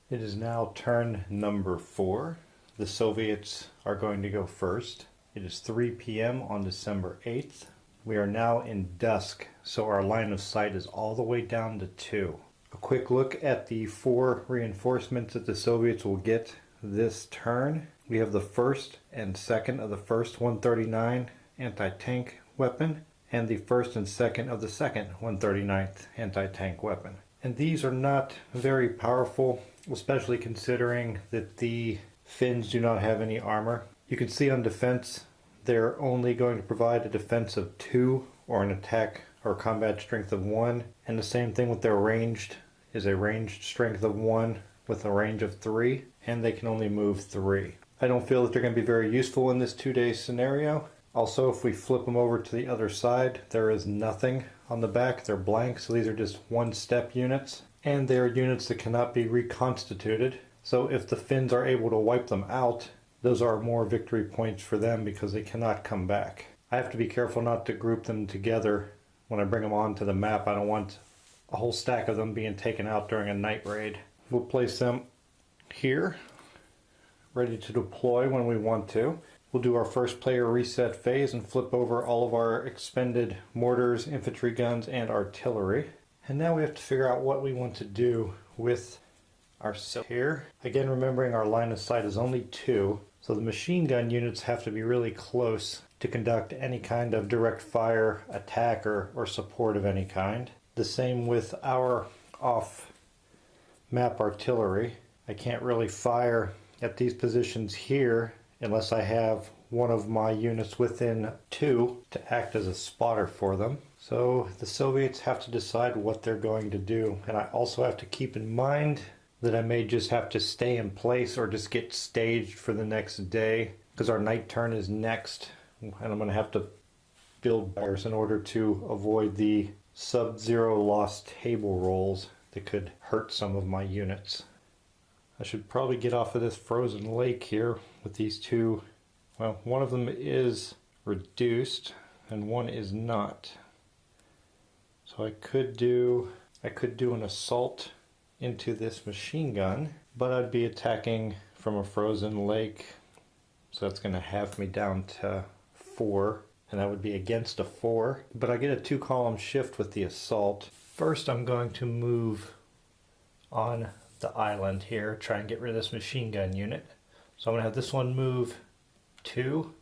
It is now turn number 4. The Soviets are going to go first. It is 3 p.m. on December 8th. We are now in dusk, so our line of sight is all the way down to 2. A quick look at the 4 reinforcements that the Soviets will get this turn. We have the first and second of the first 139 anti-tank weapon, and the first and second of the second 139th anti-tank weapon. And these are not very powerful, especially considering that the Finns do not have any armor. You can see on defense, they're only going to provide a defense of 2 or an attack or combat strength of 1. And the same thing with their ranged, is a ranged strength of 1 with a range of 3, and they can only move 3. I don't feel that they're going to be very useful in this 2-day scenario. Also, if we flip them over to the other side, there is nothing on the back. They're blank, so these are just one-step units. And they are units that cannot be reconstituted. So if the Finns are able to wipe them out, those are more victory points for them because they cannot come back. I have to be careful not to group them together when I bring them onto the map. I don't want a whole stack of them being taken out during a night raid. We'll place them here, ready to deploy when we want to. We'll do our first player reset phase and flip over all of our expended mortars, infantry guns, and artillery. And now we have to figure out what we want to do with our here. Again, remembering our line of sight is only 2, so the machine gun units have to be really close to conduct any kind of direct fire attack or support of any kind. The same with our off-map artillery. I can't really fire at these positions here unless I have one of my units within 2 to act as a spotter for them. So the Soviets have to decide what they're going to do. And I also have to keep in mind that I may just have to stay in place or just get staged for the next day because our night turn is next. And I'm going to have to build fires in order to avoid the sub-zero loss table rolls that could hurt some of my units. I should probably get off of this frozen lake here with these 2. Well, one of them is reduced and one is not. So I could do an assault into this machine gun, but I'd be attacking from a frozen lake. So that's going to halve me down to 4, and that would be against a 4. But I get a 2-column shift with the assault. First I'm going to move on the island here, try and get rid of this machine gun unit. So I'm going to have this one move 2,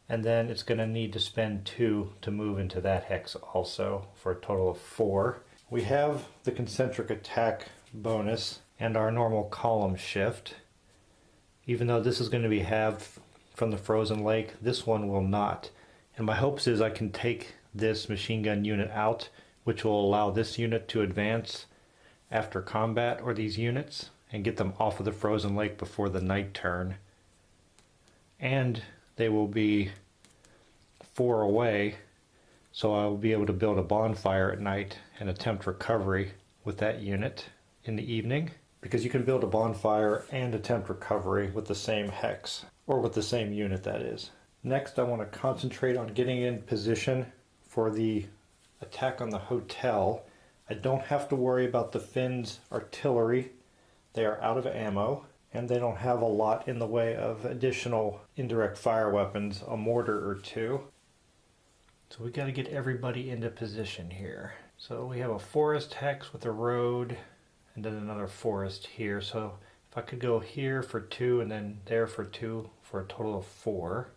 and then it's going to need to spend 2 to move into that hex also for a total of 4. We have the concentric attack bonus and our normal column shift. Even though this is going to be halved from the frozen lake, this one will not. And my hopes is I can take this machine gun unit out, which will allow this unit to advance after combat, or these units, and get them off of the frozen lake before the night turn. And they will be 4 away, so I will be able to build a bonfire at night and attempt recovery with that unit in the evening, because you can build a bonfire and attempt recovery with the same hex, or with the same unit, that is. Next, I want to concentrate on getting in position for the attack on the hotel. I don't have to worry about the Finns' artillery. They are out of ammo, and they don't have a lot in the way of additional indirect fire weapons, a mortar or 2. So we got to get everybody into position here. So we have a forest hex with a road, and then another forest here. So if I could go here for 2 and then there for 2 for a total of 4.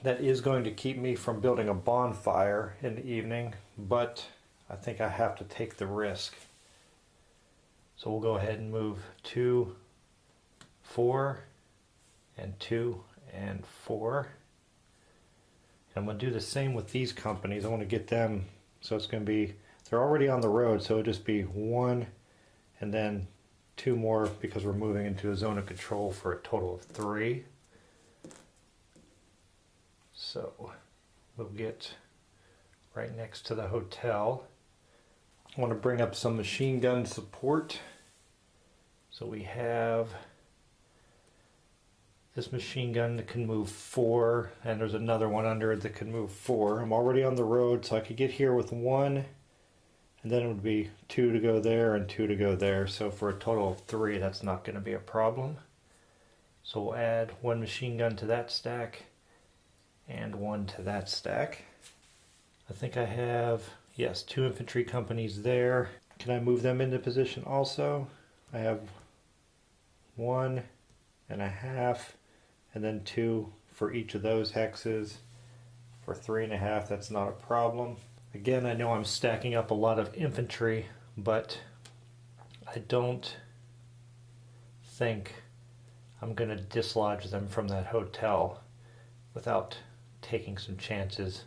That is going to keep me from building a bonfire in the evening, but I think I have to take the risk. So we'll go ahead and move 2, 4, and 2, and 4. And I'm going to do the same with these companies. I want to get them, so it's going to be, they're already on the road, so it'll just be 1 and then 2 more because we're moving into a zone of control for a total of 3. So we'll get right next to the hotel. I want to bring up some machine gun support. So we have this machine gun that can move 4, and there's another one under it that can move 4. I'm already on the road, so I could get here with 1, and and then it would be 2 to go there and 2 to go there. So for a total of 3, that's not going to be a problem. So we'll add 1 machine gun to that stack and 1 to that stack. I think I have, yes, 2 infantry companies there. Can I move them into position also? I have 1.5 and then 2 for each of those hexes. For 3.5, that's not a problem. Again, I know I'm stacking up a lot of infantry, but I don't think I'm going to dislodge them from that hotel without taking some chances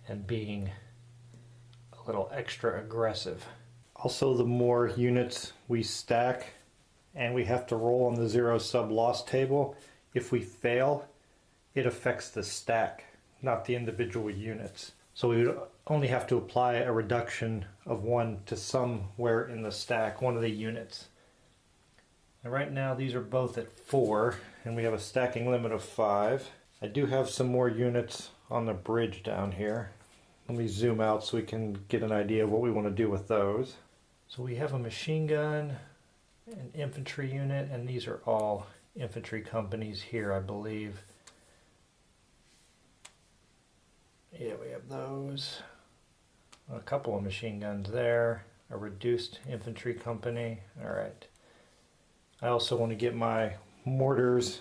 and being a little extra aggressive. Also, the more units we stack, and we have to roll on the 0 sub loss table, if we fail, it affects the stack, not the individual units. So we would only have to apply a reduction of 1 to somewhere in the stack, one of the units. And right now these are both at 4, and we have a stacking limit of 5. I do have some more units on the bridge down here. Let me zoom out so we can get an idea of what we want to do with those. So we have a machine gun, an infantry unit, and these are all infantry companies here, I believe. Yeah, we have those. A couple of machine guns there. A reduced infantry company. Alright. I also want to get my mortars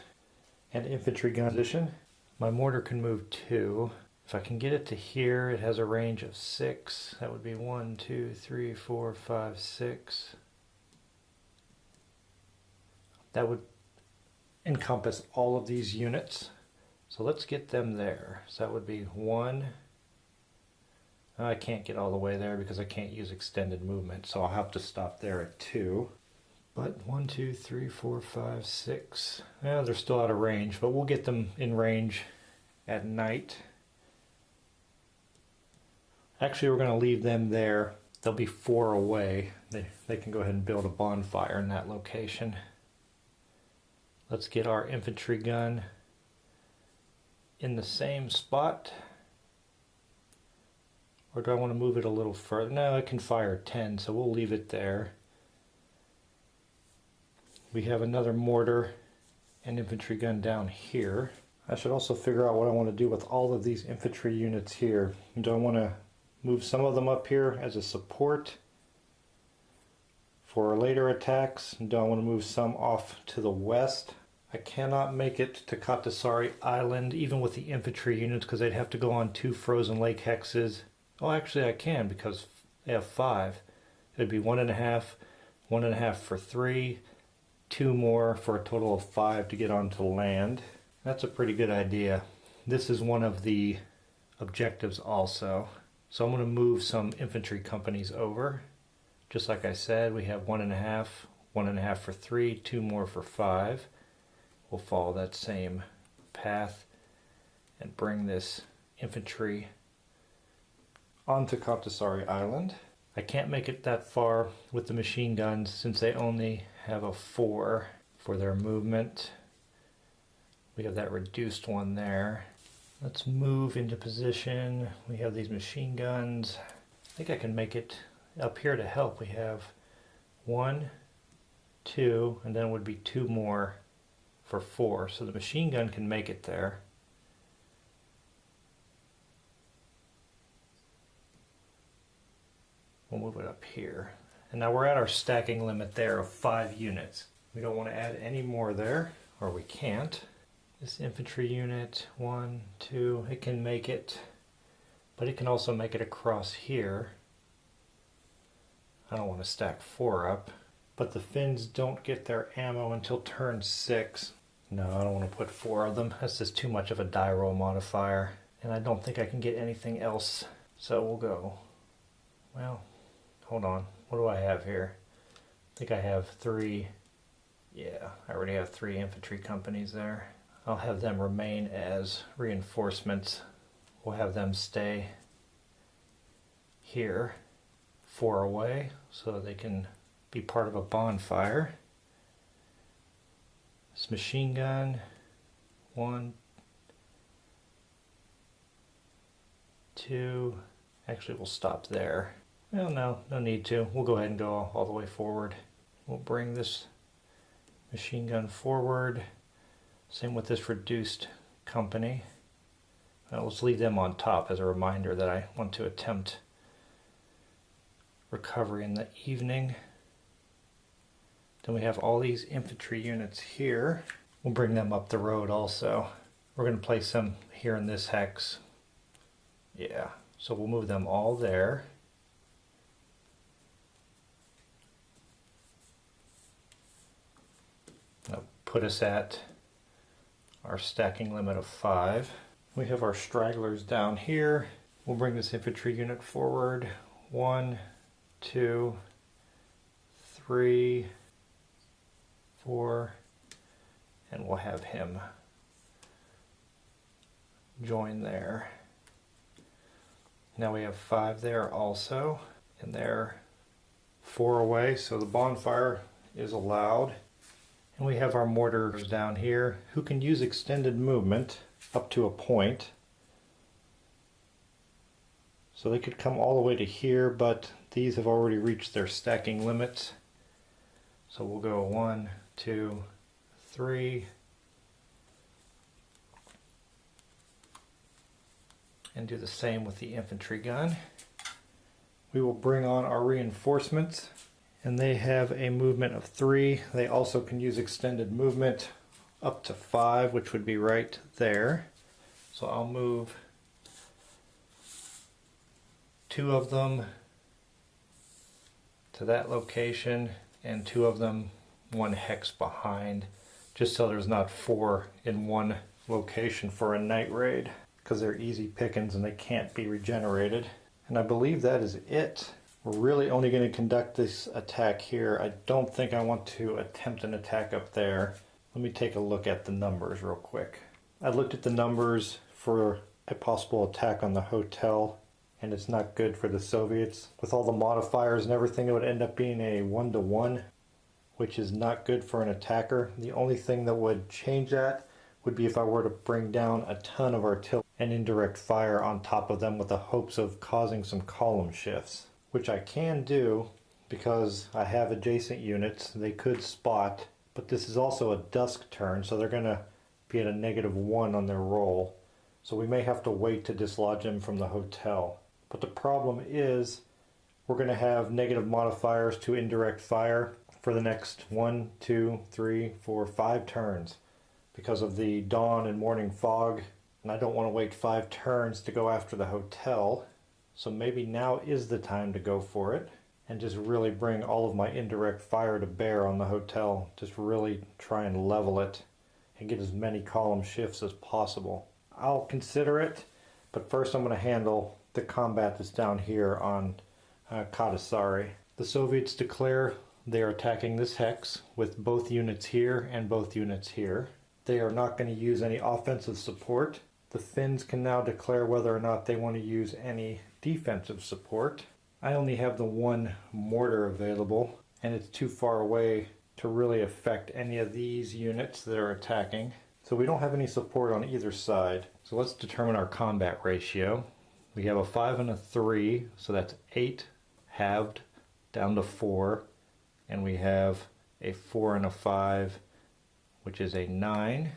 and infantry gun position. My mortar can move 2. If I can get it to here, it has a range of 6. That would be 1, 2, 3, 4, 5, 6. That would encompass all of these units. So let's get them there. So that would be 1. I can't get all the way there because I can't use extended movement, so I'll have to stop there at 2. But 1, 2, 3, 4, 5, 6. Yeah, they're still out of range, but we'll get them in range at night. Actually, we're going to leave them there. They'll be 4 away. They can go ahead and build a bonfire in that location. Let's get our infantry gun in the same spot. Or do I want to move it a little further? No, it can fire 10, so we'll leave it there. We have another mortar and infantry gun down here. I should also figure out what I want to do with all of these infantry units here. Do I want to move some of them up here as a support for later attacks? Do I want to move some off to the west? I cannot make it to Kata-Sari Island even with the infantry units because they'd have to go on 2 frozen lake hexes. Oh, actually I can because they have 5. It'd be 1.5, 1.5 for 3, 2 more for a total of 5 to get onto land. That's a pretty good idea. This is one of the objectives also. So I'm going to move some infantry companies over. Just like I said, we have 1.5, 1.5 for 3, 2 more for 5. We'll follow that same path and bring this infantry onto Kata-Sari Island. I can't make it that far with the machine guns since they only have a 4 for their movement. We have that reduced one there. Let's move into position. We have these machine guns. I think I can make it up here to help. We have 1, 2, and then it would be 2 more for 4. So the machine gun can make it there. We'll move it up here. And now we're at our stacking limit there of 5 units. We don't want to add any more there, or we can't. This infantry unit, 1, 2, it can make it, but it can also make it across here. I don't want to stack 4 up, but the Finns don't get their ammo until turn 6. No, I don't want to put 4 of them. That's just too much of a die roll modifier, and I don't think I can get anything else. So we'll go, well, hold on. What do I have here? I think I have 3. Yeah, I already have 3 infantry companies there. I'll have them remain as reinforcements. We'll have them stay here 4 away so they can be part of a bonfire. This machine gun, 1, 2, actually we'll stop there. Well, no need to. We'll go ahead and go all the way forward. We'll bring this machine gun forward. Same with this reduced company. Let's leave them on top as a reminder that I want to attempt recovery in the evening. Then we have all these infantry units here. We'll bring them up the road also. We're going to place them here in this hex. Yeah, so we'll move them all there. That'll put us at our stacking limit of 5. We have our stragglers down here. We'll bring this infantry unit forward. 1, 2, 3, 4, and we'll have him join there. Now we have 5 there also, and they're 4 away, so the bonfire is allowed. And we have our mortars down here who can use extended movement up to a point. So they could come all the way to here, but these have already reached their stacking limits. So we'll go 1, 2, 3. And do the same with the infantry gun. We will bring on our reinforcements, and they have a movement of 3. They also can use extended movement up to 5, which would be right there. So I'll move 2 of them to that location and 2 of them 1 hex behind, just so there's not 4 in one location for a night raid, because they're easy pickings and they can't be regenerated. And I believe that is it. We're really only going to conduct this attack here. I don't think I want to attempt an attack up there. Let me take a look at the numbers real quick. I looked at the numbers for a possible attack on the hotel, and it's not good for the Soviets. With all the modifiers and everything, it would end up being a 1-to-1, which is not good for an attacker. The only thing that would change that would be if I were to bring down a ton of artillery and indirect fire on top of them with the hopes of causing some column shifts, which I can do because I have adjacent units they could spot, but this is also a dusk turn, so they're going to be at a -1 on their roll. So we may have to wait to dislodge them from the hotel. But the problem is we're going to have negative modifiers to indirect fire for the next 1, 2, 3, 4, 5 turns because of the dawn and morning fog, and I don't want to wait 5 turns to go after the hotel. So maybe now is the time to go for it and just really bring all of my indirect fire to bear on the hotel. Just really try and level it and get as many column shifts as possible. I'll consider it, but first I'm going to handle the combat that's down here on Kata-Sari. The Soviets declare they are attacking this hex with both units here and both units here. They are not going to use any offensive support. The Finns can now declare whether or not they want to use any defensive support. I only have the 1 mortar available, and it's too far away to really affect any of these units that are attacking. So we don't have any support on either side. So let's determine our combat ratio. We have a 5 and a 3, so that's 8 halved down to 4. And we have a 4 and a 5, which is a 9.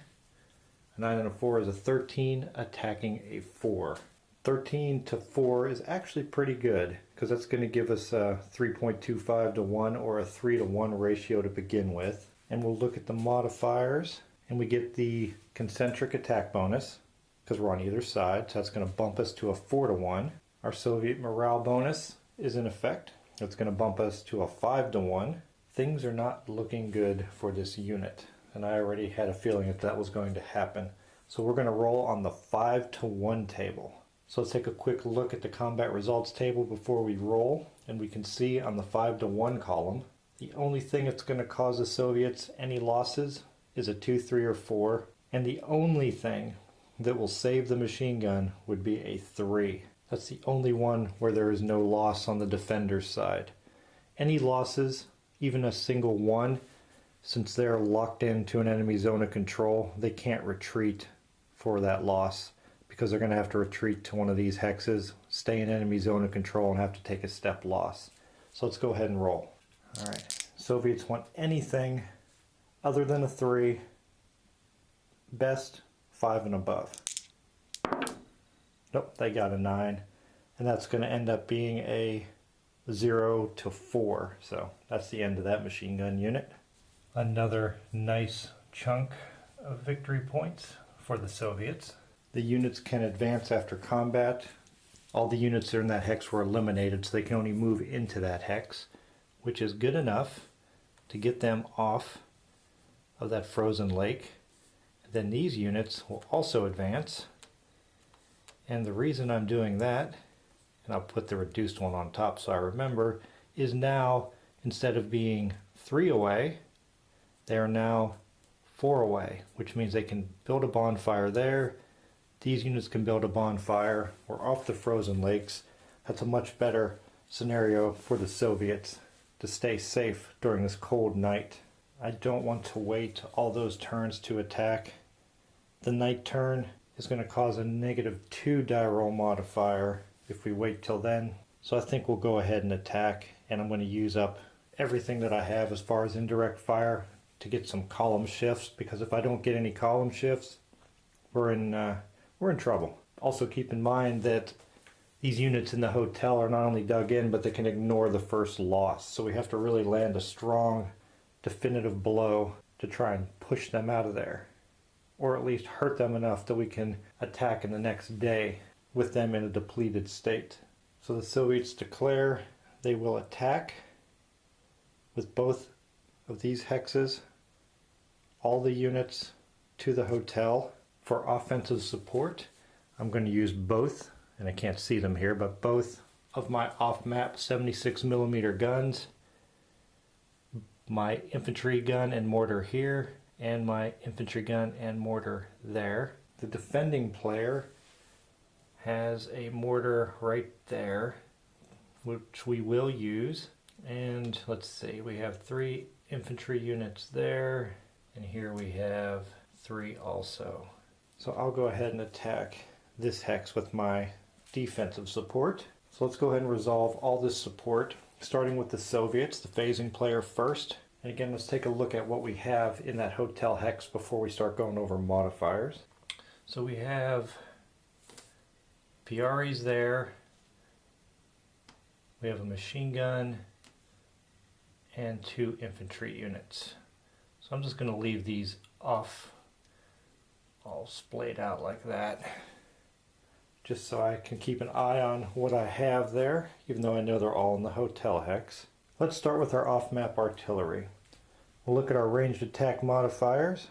A 9 and a 4 is a 13, attacking a 4. 13 to 4 is actually pretty good, because that's going to give us a 3.25 to 1 or a 3 to 1 ratio to begin with. And we'll look at the modifiers, and we get the concentric attack bonus, because we're on either side, so that's going to bump us to a 4 to 1. Our Soviet morale bonus is in effect. It's going to bump us to a 5 to 1. Things are not looking good for this unit, and I already had a feeling that that was going to happen. So we're going to roll on the 5 to 1 table. So let's take a quick look at the combat results table before we roll, and we can see on the 5 to 1 column, the only thing that's going to cause the Soviets any losses is a 2, 3, or 4, and the only thing that will save the machine gun would be a 3. That's the only one where there is no loss on the defender's side. Any losses, even a single 1, since they're locked into an enemy zone of control, they can't retreat for that loss because they're going to have to retreat to one of these hexes, stay in enemy zone of control, and have to take a step loss. So let's go ahead and roll. All right, Soviets want anything other than a 3, best 5 and above. Nope, they got a 9, and that's going to end up being a 0 to 4, so that's the end of that machine gun unit. Another nice chunk of victory points for the Soviets. The units can advance after combat. All the units that are in that hex were eliminated, so they can only move into that hex, which is good enough to get them off of that frozen lake. And then these units will also advance, and the reason I'm doing that, and I'll put the reduced one on top so I remember, is now instead of being 3 away, they are now 4 away, which means they can build a bonfire there. These units can build a bonfire. We're off the frozen lakes. That's a much better scenario for the Soviets to stay safe during this cold night. I don't want to wait all those turns to attack. The night turn is going to cause a -2 die roll modifier if we wait till then. So I think we'll go ahead and attack, and I'm going to use up everything that I have as far as indirect fire to get some column shifts, because if I don't get any column shifts, we're in trouble. Also keep in mind that these units in the hotel are not only dug in, but they can ignore the first loss. So we have to really land a strong, definitive blow to try and push them out of there, or at least hurt them enough that we can attack in the next day with them in a depleted state. So the Soviets declare they will attack with both of these hexes, all the units to the hotel. For offensive support, I'm going to use both, and I can't see them here, but both of my off-map 76mm guns, my infantry gun and mortar here, and my infantry gun and mortar there. The defending player has a mortar right there, which we will use. And let's see, we have 3 infantry units there, and here we have 3 also. So I'll go ahead and attack this hex with my defensive support. So let's go ahead and resolve all this support, starting with the Soviets, the phasing player first. And again, let's take a look at what we have in that hotel hex before we start going over modifiers. So we have PREs there. We have a machine gun and 2 infantry units. So I'm just going to leave these off, all splayed out like that, just so I can keep an eye on what I have there, even though I know they're all in the hotel hex. Let's start with our off-map artillery. We'll look at our ranged attack modifiers.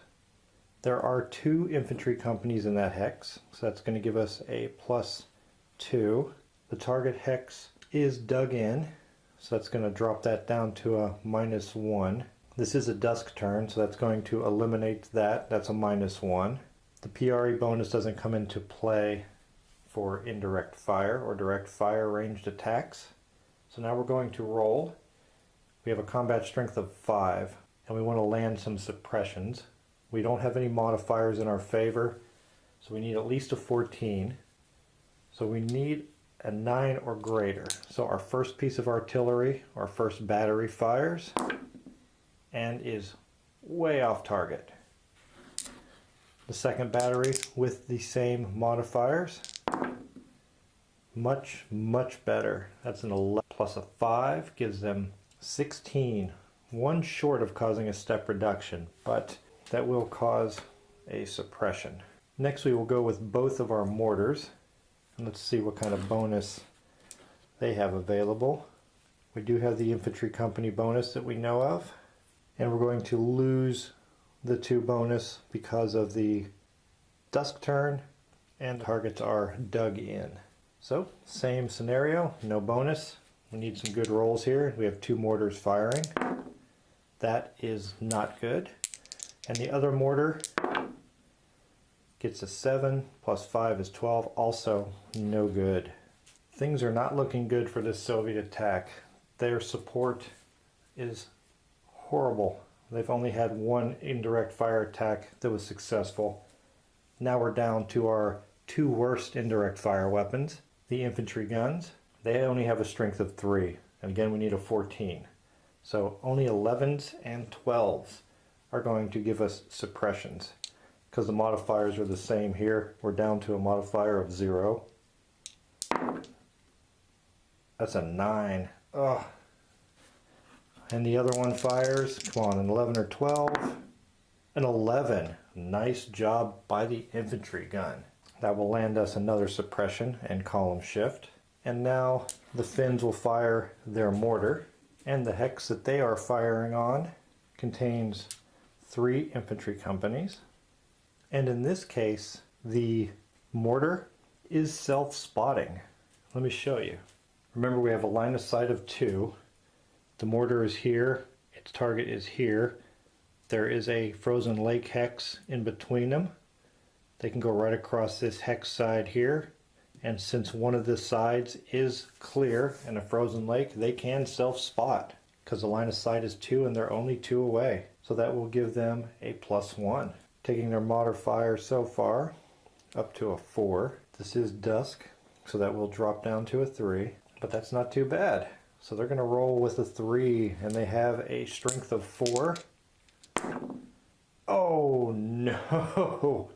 There are 2 infantry companies in that hex, so that's going to give us a +2. The target hex is dug in, so that's going to drop that down to a -1. This is a dusk turn, so that's going to eliminate that. That's a -1. The PRE bonus doesn't come into play for indirect fire or direct fire ranged attacks. So now we're going to roll. We have a combat strength of 5, and we want to land some suppressions. We don't have any modifiers in our favor, so we need at least a 14. So we need a 9 or greater. So our first piece of artillery, our first battery, fires and is way off target. The second battery with the same modifiers, much better. That's an 11 plus a 5 gives them 16. One short of causing a step reduction, but that will cause a suppression. Next we will go with both of our mortars, and let's see what kind of bonus they have available. We do have the infantry company bonus that we know of, and we're going to lose the 2 bonus because of the dusk turn, and targets are dug in. So same scenario, no bonus. We need some good rolls here. We have 2 mortars firing. That is not good. And the other mortar gets a 7 plus 5 is 12, also no good. Things are not looking good for this Soviet attack. Their support is horrible. They've only had 1 indirect fire attack that was successful. Now we're down to our two worst indirect fire weapons, the infantry guns, they only have a strength of 3. And again, we need a 14. So only 11s and 12s are going to give us suppressions. Because the modifiers are the same here, we're down to a modifier of 0. That's a 9. Ugh. And the other one fires, come on, an 11 or 12. An 11. Nice job by the infantry gun. That will land us another suppression and column shift. And now the Finns will fire their mortar. And the hex that they are firing on contains 3 infantry companies. And in this case, the mortar is self-spotting. Let me show you. Remember, we have a line of sight of 2. The mortar is here, its target is here. There is a frozen lake hex in between them. They can go right across this hex side here. And since one of the sides is clear and a frozen lake, they can self-spot because the line of sight is 2 and they're only 2 away. So that will give them a +1. Taking their modifier so far up to a 4. This is dusk, so that will drop down to a 3, but that's not too bad. So they're going to roll with a 3, and they have a strength of 4. Oh no,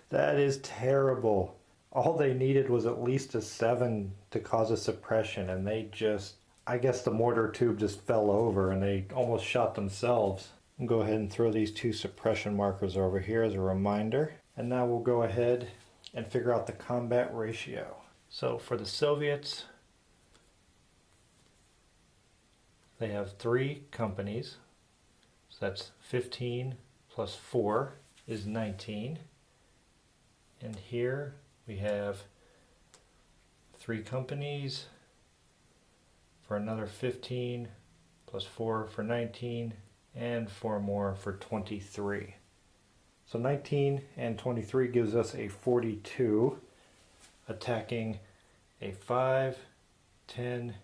that is terrible. All they needed was at least a 7 to cause a suppression, and they just, I guess the mortar tube just fell over and they almost shot themselves. I'll go ahead and throw these 2 suppression markers over here as a reminder. And now we'll go ahead and figure out the combat ratio. So for the Soviets, they have 3 companies. So that's 15 plus 4 is 19. And here we have 3 companies for another 15 plus 4 for 19. And 4 more for 23. So 19 and 23 gives us a 42, attacking a 5, 10,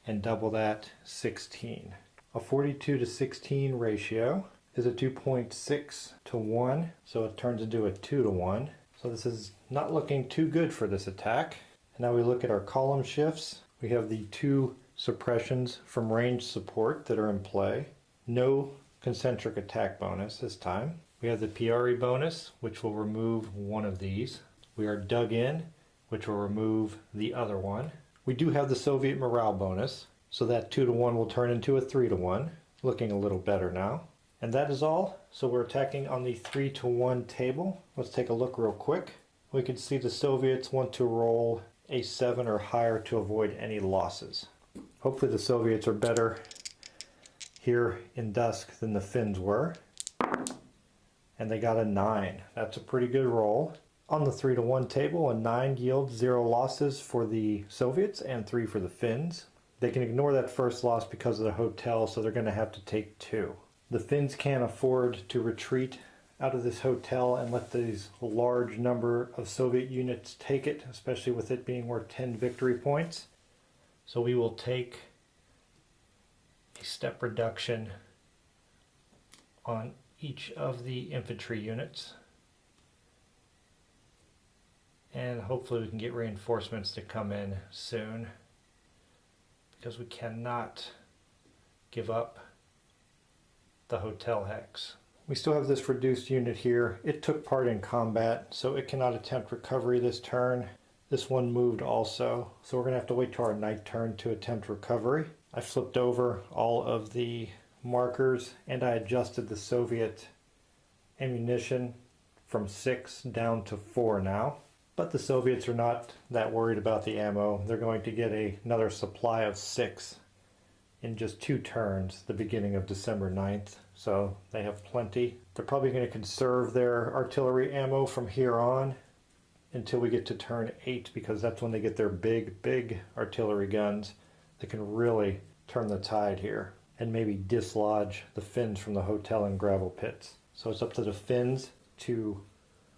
and double that, 16. A 42 to 16 ratio is a 2.6 to 1, so it turns into a 2 to 1. So this is not looking too good for this attack. And now we look at our column shifts. We have the 2 suppressions from range support that are in play. No concentric attack bonus this time. We have the Piari bonus, which will remove one of these. We are dug in, which will remove the other one. We do have the Soviet morale bonus, so that 2 to 1 will turn into a 3 to 1, looking a little better now. And that is all. So we're attacking on the 3 to 1 table. Let's take a look real quick. We can see the Soviets want to roll a 7 or higher to avoid any losses. Hopefully the Soviets are better here in dusk than the Finns were. And they got a 9. That's a pretty good roll. On the 3 to 1 table, a 9 yields 0 losses for the Soviets and 3 for the Finns. They can ignore that first loss because of the hotel, so they're going to have to take 2. The Finns can't afford to retreat out of this hotel and let these large number of Soviet units take it, especially with it being worth 10 victory points. So we will take a step reduction on each of the infantry units, and hopefully we can get reinforcements to come in soon, because we cannot give up the hotel hex. We still have this reduced unit here. It took part in combat, so it cannot attempt recovery this turn. This one moved also, so we're going to have to wait till our night turn to attempt recovery. I flipped over all of the markers and I adjusted the Soviet ammunition from 6 down to 4 now. But the Soviets are not that worried about the ammo. They're going to get another supply of 6 in just 2 turns, the beginning of December 9th. So they have plenty. They're probably going to conserve their artillery ammo from here on until we get to turn 8, because that's when they get their big artillery guns that can really turn the tide here and maybe dislodge the Finns from the hotel and gravel pits. So it's up to the Finns to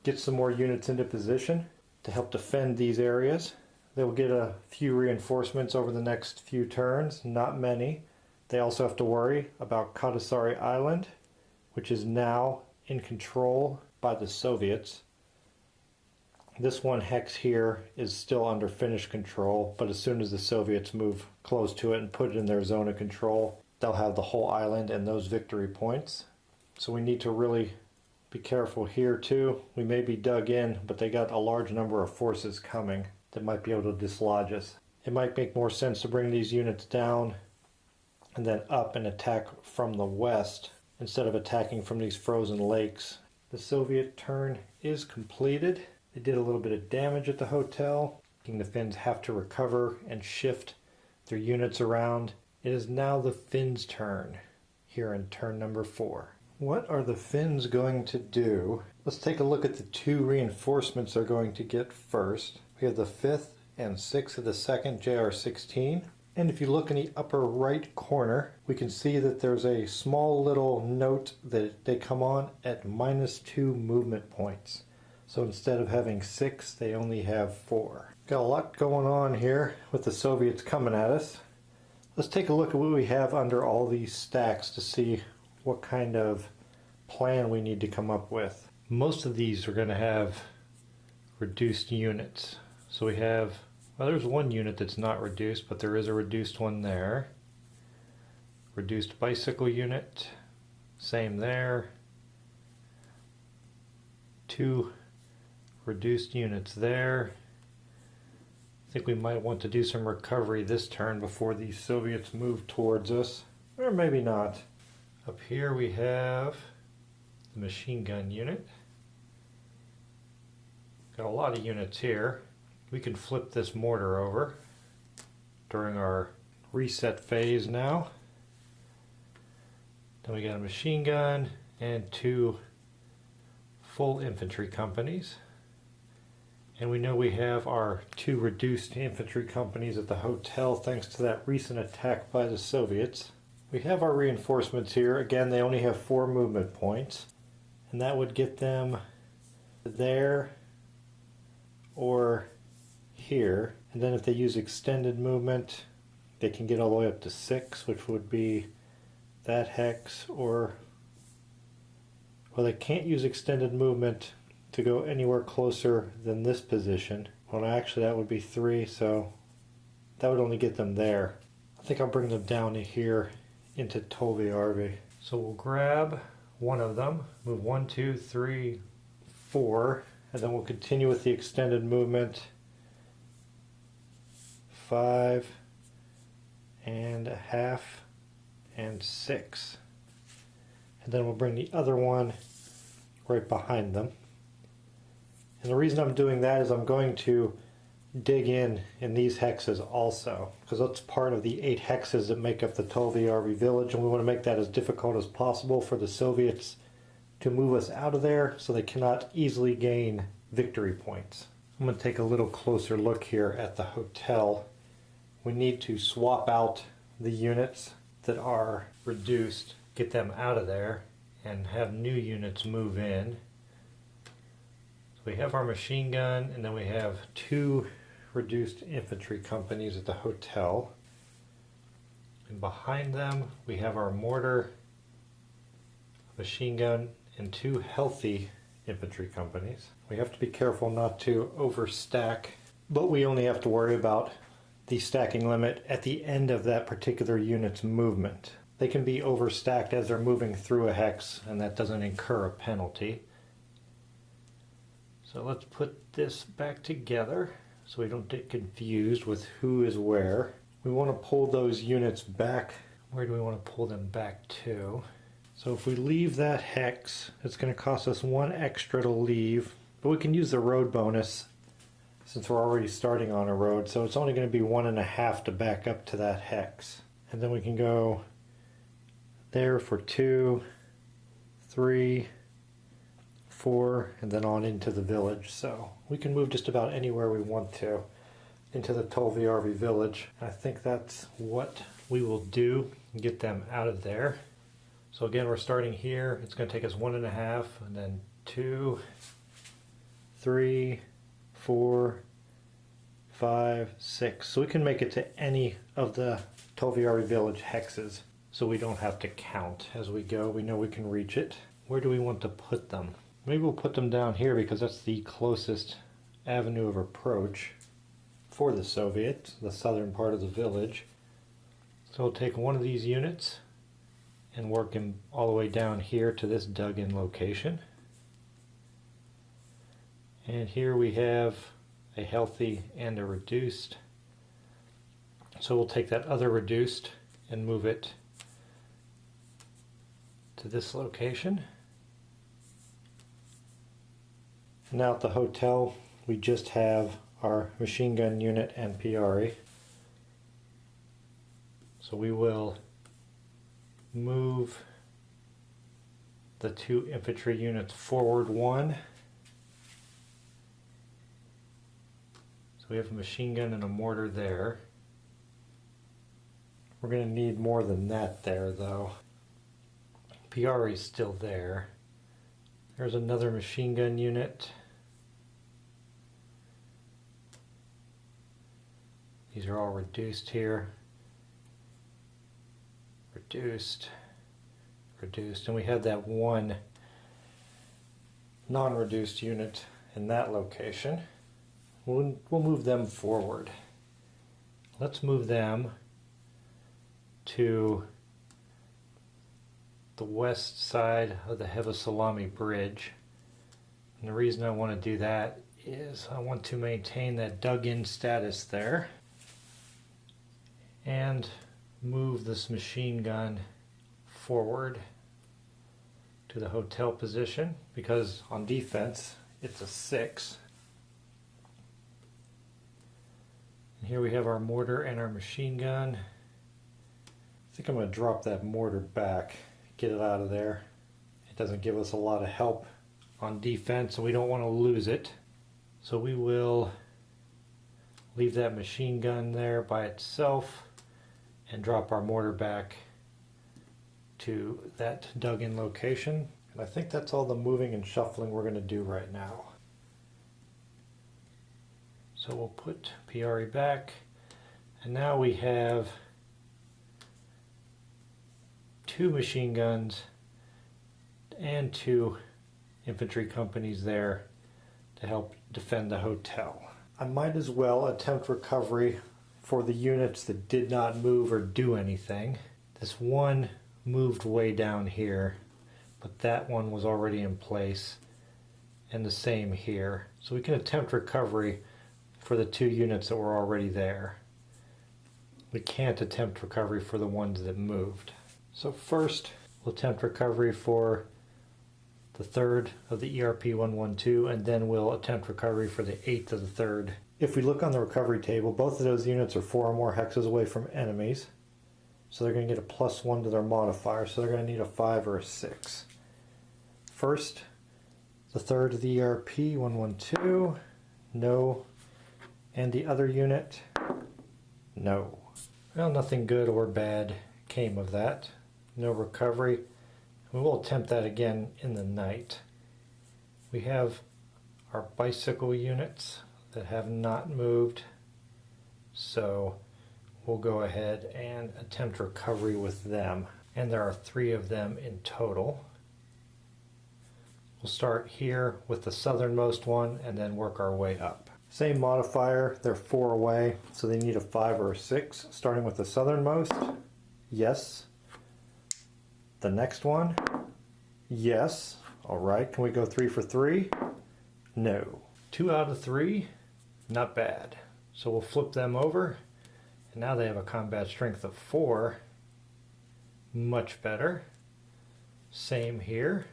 get some more units into position to help defend these areas. They will get a few reinforcements over the next few turns, not many. They also have to worry about Kata-Sari Island, which is now in control by the Soviets. This one hex here is still under Finnish control, but as soon as the Soviets move close to it and put it in their zone of control, they'll have the whole island and those victory points. So we need to really be careful here too. We may be dug in, but they got a large number of forces coming that might be able to dislodge us. It might make more sense to bring these units down and then up and attack from the west instead of attacking from these frozen lakes. The Soviet turn is completed. They did a little bit of damage at the hotel, making the Finns have to recover and shift their units around. It is now the Finns' turn here in turn number 4. What are the Finns going to do? Let's take a look at the 2 reinforcements they're going to get first. We have the 5th and 6th of the 2nd JR-16. And if you look in the upper right corner, we can see that there's a small little note that they come on at -2 movement points. So instead of having 6, they only have 4. Got a lot going on here with the Soviets coming at us. Let's take a look at what we have under all these stacks to see what kind of plan we need to come up with. Most of these are going to have reduced units. So we have, well, there's one unit that's not reduced, but there is a reduced one there. Reduced bicycle unit, same there. 2 reduced units there. I think we might want to do some recovery this turn before these Soviets move towards us, or maybe not. Up here we have the machine gun unit. Got a lot of units here. We can flip this mortar over during our reset phase now. Then we got a machine gun and 2 full infantry companies. And we know we have our 2 reduced infantry companies at the hotel thanks to that recent attack by the Soviets. We have our reinforcements here. Again, they only have 4 movement points. And that would get them there or here. And then if they use extended movement, they can get all the way up to 6, which would be that hex, or well, they can't use extended movement to go anywhere closer than this position. Well, actually that would be 3, so that would only get them there. I think I'll bring them down to here into Tolviarvi. So we'll grab one of them, move 1, 2, 3, 4, and then we'll continue with the extended movement. 5 and a half and 6. And then we'll bring the other one right behind them. And the reason I'm doing that is I'm going to dig in these hexes also, because that's part of the 8 hexes that make up the Tolviarvi village, and we want to make that as difficult as possible for the Soviets to move us out of there so they cannot easily gain victory points. I'm going to take a little closer look here at the hotel. We need to swap out the units that are reduced, get them out of there, and have new units move in. So we have our machine gun, and then we have 2 reduced infantry companies at the hotel. And behind them we have our mortar, machine gun, and 2 healthy infantry companies. We have to be careful not to overstack, but we only have to worry about the stacking limit at the end of that particular unit's movement. They can be overstacked as they're moving through a hex, and that doesn't incur a penalty. So let's put this back together so we don't get confused with who is where. We want to pull those units back. Where do we want to pull them back to? So if we leave that hex, it's going to cost us 1 extra to leave, but we can use the road bonus since we're already starting on a road, so it's only going to be 1.5 to back up to that hex. And then we can go there for 2, 3, 4, and then on into the village. So we can move just about anywhere we want to into the Tolviarvi village. I think that's what we will do, get them out of there. So again, we're starting here. It's going to take us 1.5, and then 2, 3, 4, 5, 6. So we can make it to any of the Tolviarvi village hexes, so we don't have to count as we go. We know we can reach it. Where do we want to put them? Maybe we'll put them down here because that's the closest avenue of approach for the Soviets, the southern part of the village. So we'll take one of these units and work him all the way down here to this dug-in location. And here we have a healthy and a reduced. So we'll take that other reduced and move it to this location. Now at the hotel, we just have our machine gun unit and PRE. So we will move the two infantry units forward one. So we have a machine gun and a mortar there. We're going to need more than that there though. PRE is still there. There's another machine gun unit. These are all reduced here. Reduced, reduced, and we have that one non-reduced unit in that location. We'll move them forward. Let's move them to the west side of the Hevasalami Bridge. And the reason I want to do that is I want to maintain that dug-in status there and move this machine gun forward to the hotel position, because on defense it's a 6. And here we have our mortar and our machine gun. I think I'm going to drop that mortar back, get it out of there. It doesn't give us a lot of help on defense, and we don't want to lose it. So we will leave that machine gun there by itself and drop our mortar back to that dug-in location. And I think that's all the moving and shuffling we're going to do right now. So we'll put PRE back, and now we have 2 machine guns and 2 infantry companies there to help defend the hotel. I might as well attempt recovery for the units that did not move or do anything. This one moved way down here, but that one was already in place, and the same here. So we can attempt recovery for the 2 units that were already there. We can't attempt recovery for the ones that moved. So first, we'll attempt recovery for the 3rd of the ERP 112, and then we'll attempt recovery for the 8th of the 3rd. If we look on the recovery table, both of those units are 4 or more hexes away from enemies. So they're going to get a +1 to their modifier, so they're going to need a 5 or a 6. First, the 3rd of the ERP 112, no. And the other unit, no. Well, nothing good or bad came of that. No recovery. We will attempt that again in the night. We have our bicycle units that have not moved, so we'll go ahead and attempt recovery with them. And there are 3 of them in total. We'll start here with the southernmost one and then work our way up. Same modifier, they're 4 away, so they need a 5 or a 6. Starting with the southernmost, yes. The next one, yes. All right, can we go 3 for 3? No. 2 out of 3, not bad. So we'll flip them over, and now they have a combat strength of 4. Much better. Same here.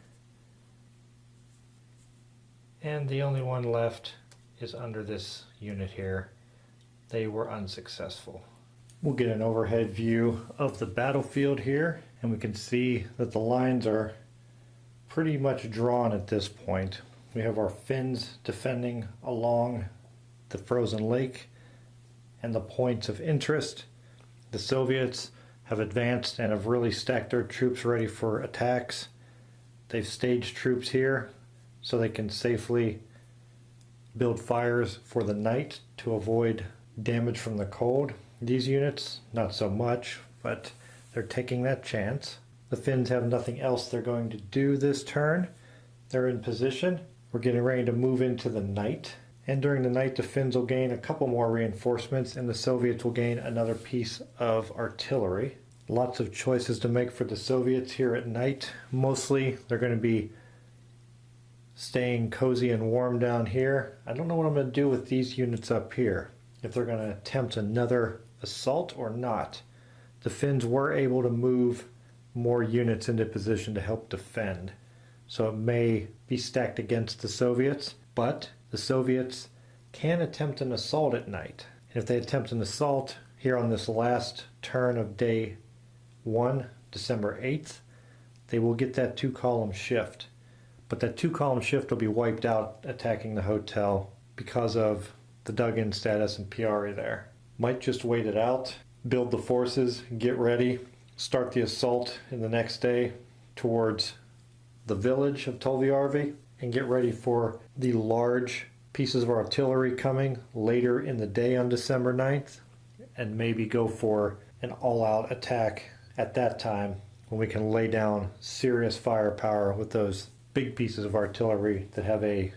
And the only one left is under this unit here. They were unsuccessful. We'll get an overhead view of the battlefield here, and we can see that the lines are pretty much drawn at this point. We have our Finns defending along the frozen lake and the points of interest. The Soviets have advanced and have really stacked their troops ready for attacks. They've staged troops here so they can safely build fires for the night to avoid damage from the cold. These units, not so much, but they're taking that chance. The Finns have nothing else they're going to do this turn. They're in position. We're getting ready to move into the night, And during the night, the Finns will gain a couple more reinforcements, and the Soviets will gain another piece of artillery. Lots of choices to make for the Soviets here at night. Mostly, they're going to be staying cozy and warm down here. I don't know what I'm going to do with these units up here, if they're going to attempt another assault or not. The Finns were able to move more units into position to help defend, so it may be stacked against the Soviets, but the Soviets can attempt an assault at night. And if they attempt an assault here on this last turn of day 1, December 8th, they will get that 2-column shift. But that 2-column shift will be wiped out attacking the hotel because of the dug-in status and PRA there. Might just wait it out, build the forces, get ready, start the assault in the next day towards the village of Tolviarvi, and get ready for the large pieces of artillery coming later in the day on December 9th, and maybe go for an all-out attack at that time when we can lay down serious firepower with those big pieces of artillery that have a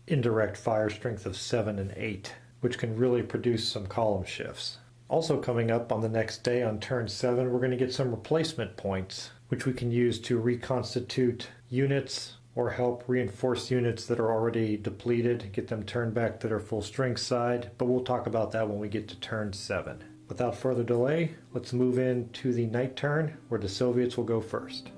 indirect fire strength of 7 and 8, which can really produce some column shifts. Also coming up on the next day on turn 7, we're going to get some replacement points, which we can use to reconstitute units or help reinforce units that are already depleted, get them turned back to their full strength side, but we'll talk about that when we get to turn 7. Without further delay, let's move into the night turn where the Soviets will go first.